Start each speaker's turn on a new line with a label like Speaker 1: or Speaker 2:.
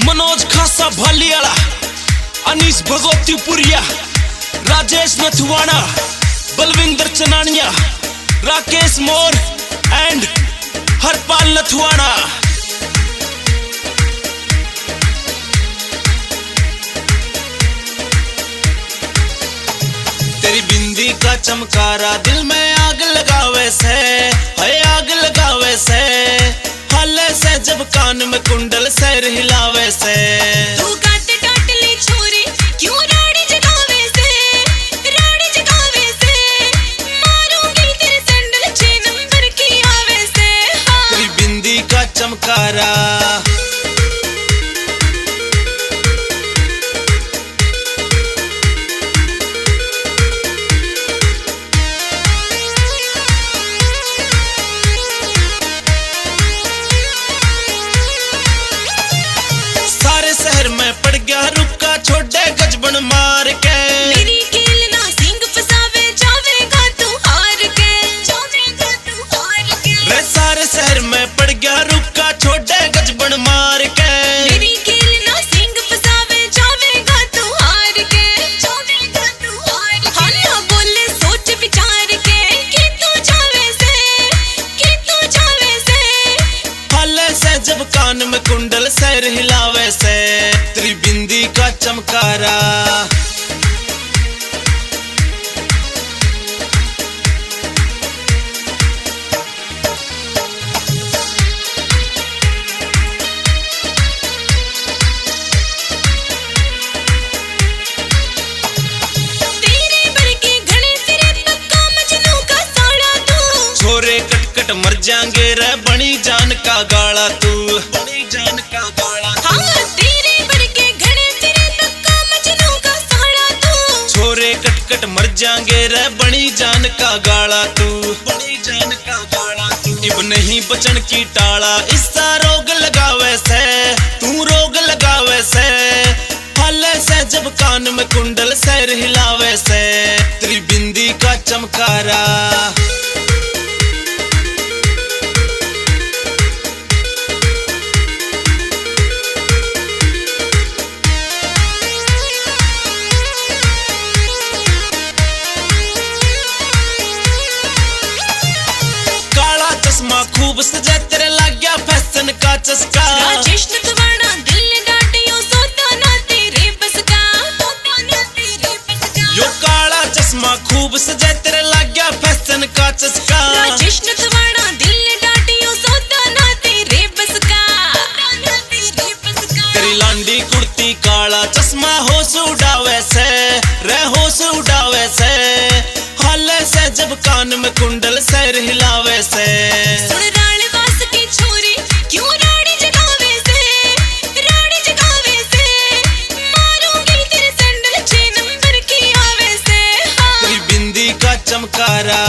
Speaker 1: मनोज खासा भालियाला, Anees भगवतीपुरिया, Rajesh नथवाना, Balwinder चनानिया, Rakesh more and Harpal नथवाना। तेरी बिंदी का चमकारा दिल में आग लगावे से, है आग लगावे से, हाले से जब कान में कुंडल सैर हिलावे से।
Speaker 2: तू काट काट ले छोरी क्यों राड़ी जगावे से, राड़ी जगावे से, मारूंगी तेरे सैंडल 6 नंबर की आवे से। हाँ।
Speaker 1: तेरी बिंदी का चमकारा छोटे गजबन मार के,
Speaker 2: मेरी कील ना सिंग फसावे, जावेगा तू हार के, जावेगा तू हार के।
Speaker 1: रे सारे शहर में पड़ गया रुक्का छोटे गजबन मार के,
Speaker 2: मेरी कील ना सिंग फसावे, जावेगा तू हार के, जावेगा तू हार के। हाँ ना बोले सोच विचार के कि तू जावे से, कि तू जावे से,
Speaker 1: हाले से जब कान में कुंडल सैर हिलावे से। तेरी बिंदी का चमकारा
Speaker 2: तेरे बरके घड़े फिरे पक्का मजनू का साड़ा तू,
Speaker 1: छोरे कट मर जाएंगे रे बनी जान का गाला तू, बनी जान का गाला।
Speaker 2: हाँ तेरे बरके घड़े फिरे पक्का मजनू का साड़ा तू,
Speaker 1: छोरे कट मर जाएंगे रे बनी जान का गाला तू, बनी जान का गाला तू। इब नहीं बचन की टाला इसका रोग लगावे से, तू रोग लगावे से, हाले से जब कान में कुंडल सैर हिलावे से। तेरी बिंदी का चमकारा खूब सजा तेरे लग गया फैशन का चस्का।
Speaker 2: राजेश नथवाना दिल डाटियों सोता ना तेरे बस का, सोता ना तेरे बस का।
Speaker 1: यो काला चश्मा खूब सजा तेरे लग गया फैशन का चस्का।
Speaker 2: राजेश नथवाना दिल डाटियों सोता ना तेरे बस का, सोता ना तेरे बस का।
Speaker 1: तेरी लांडी कुर्ती काला चश्मा होश उड़ावे से, रे होश उड़ावे से, हाले से जब कान में कुंडल सैर हिलावे से।
Speaker 2: सुन राणवास की छोरी क्यों राड़ी जगावे से, राड़ी जगावे से, मारूंगी तेरे सैंडल 6 नंबर की आवे से। हाँ।
Speaker 1: तेरी बिंदी का चमकारा